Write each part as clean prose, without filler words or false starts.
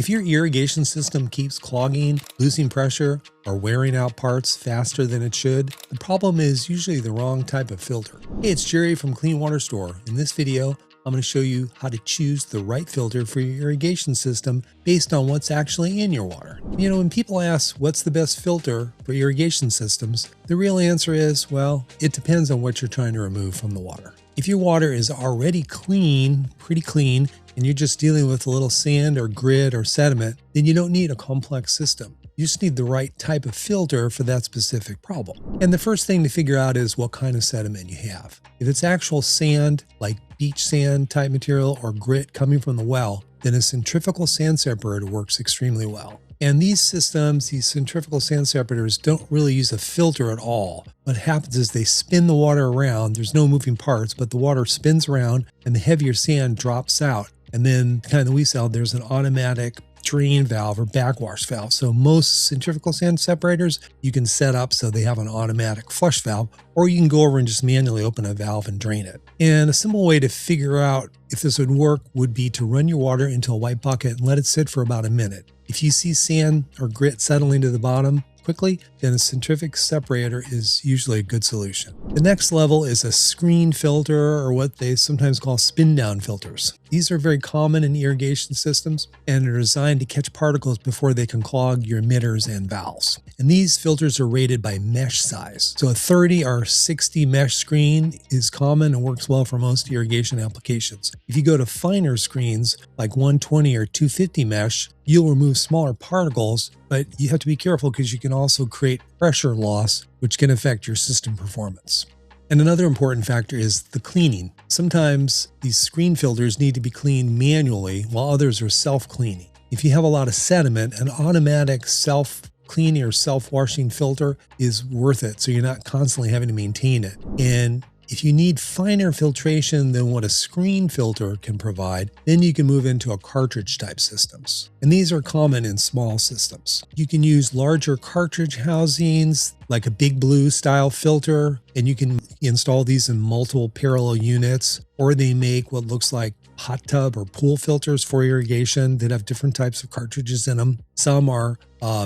If your irrigation system keeps clogging, losing pressure, or wearing out parts faster than it should, the problem is usually the wrong type of filter. Hey, it's Gerry from Clean Water Store. In this video, I'm going to show you how to choose the right filter for your irrigation system based on what's actually in your water. When people ask what's the best filter for irrigation systems, the real answer is, well, it depends on what you're trying to remove from the water. If your water is already clean, pretty clean, and you're just dealing with a little sand or grit or sediment, then you don't need a complex system. You just need the right type of filter for that specific problem. And the first thing to figure out is what kind of sediment you have. If it's actual sand, like beach sand type material or grit coming from the well, then a centrifugal sand separator works extremely well. And these systems, these centrifugal sand separators, don't really use a filter at all. What happens is they spin the water around. There's no moving parts, but the water spins around and the heavier sand drops out. And then kind of the we sell, there's an automatic drain valve or backwash valve. So most centrifugal sand separators you can set up so they have an automatic flush valve, or you can go over and just manually open a valve and drain it. And a simple way to figure out if this would work would be to run your water into a white bucket and let it sit for about a minute. If you see sand or grit settling to the bottom quickly, then a centrifugal separator is usually a good solution. The next level is a screen filter, or what they sometimes call spin down filters. These are very common in irrigation systems and are designed to catch particles before they can clog your emitters and valves. And these filters are rated by mesh size. So a 30 or 60 mesh screen is common and works well for most irrigation applications. If you go to finer screens like 120 or 250 mesh, you'll remove smaller particles, but you have to be careful because you can also create pressure loss, which can affect your system performance. And another important factor is the cleaning. Sometimes these screen filters need to be cleaned manually while others are self-cleaning. If you have a lot of sediment, an automatic self-cleaning or self-washing filter is worth it, so you're not constantly having to maintain it. And if you need finer filtration than what a screen filter can provide, then you can move into a cartridge type systems. And these are common in small systems. You can use larger cartridge housings like a Big Blue style filter, and you can install these in multiple parallel units, or they make what looks like hot tub or pool filters for irrigation that have different types of cartridges in them. Some are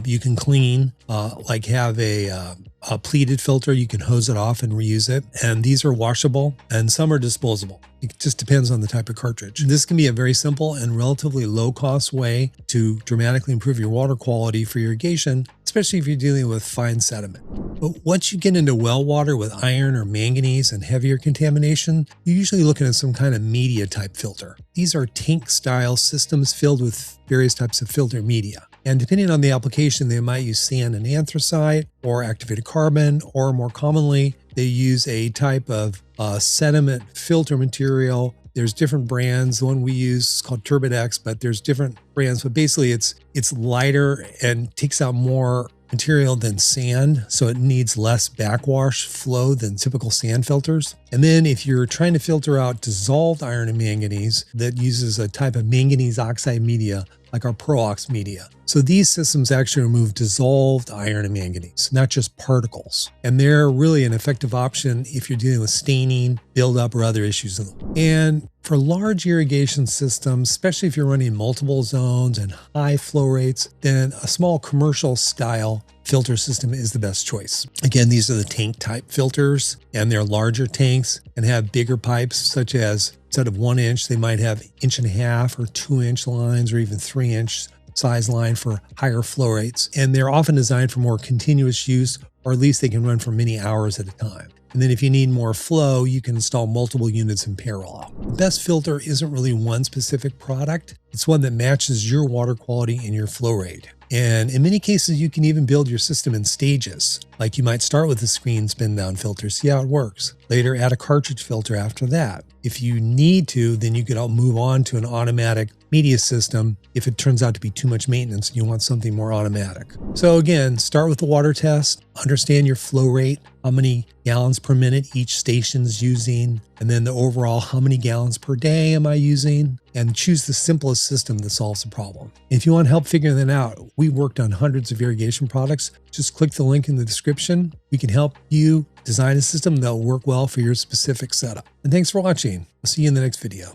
you can clean, like have a pleated filter. You can hose it off and reuse it. And these are washable, and some are disposable. It just depends on the type of cartridge. This can be a very simple and relatively low cost way to dramatically improve your water quality for irrigation, especially if you're dealing with fine sediment. But once you get into well water with iron or manganese and heavier contamination, you're usually looking at some kind of media type filter. These are tank style systems filled with various types of filter media. And depending on the application, they might use sand and anthracite or activated carbon, or more commonly, they use a type of sediment filter material. There's different brands. The one we use is called Turbidex, but there's different brands. But basically, it's lighter and takes out more material than sand, so it needs less backwash flow than typical sand filters. And then if you're trying to filter out dissolved iron and manganese, that uses a type of manganese oxide media like our Pro-Ox media. So these systems actually remove dissolved iron and manganese, not just particles. And they're really an effective option if you're dealing with staining, buildup, or other issues. And for large irrigation systems, especially if you're running multiple zones and high flow rates, then a small commercial style filter system is the best choice. Again, these are the tank type filters, and they're larger tanks and have bigger pipes, such as instead of 1 inch, they might have 1.5 or 2 inch lines, or even 3 inch size line for higher flow rates. And they're often designed for more continuous use, or at least they can run for many hours at a time. And then if you need more flow, you can install multiple units in parallel. The best filter isn't really one specific product. It's one that matches your water quality and your flow rate. And in many cases, you can even build your system in stages. Like you might start with a screen spin down filter, see how it works. Later, add a cartridge filter after that. If you need to, then you could move on to an automatic media system if it turns out to be too much maintenance and you want something more automatic. So again, start with the water test, understand your flow rate, how many gallons per minute each station's using, and then the overall how many gallons per day am I using, and choose the simplest system that solves the problem. If you want help figuring that out, we worked on hundreds of irrigation products. Just click the link in the description. We can help you design a system that will work well for your specific setup. And thanks for watching. I'll see you in the next video.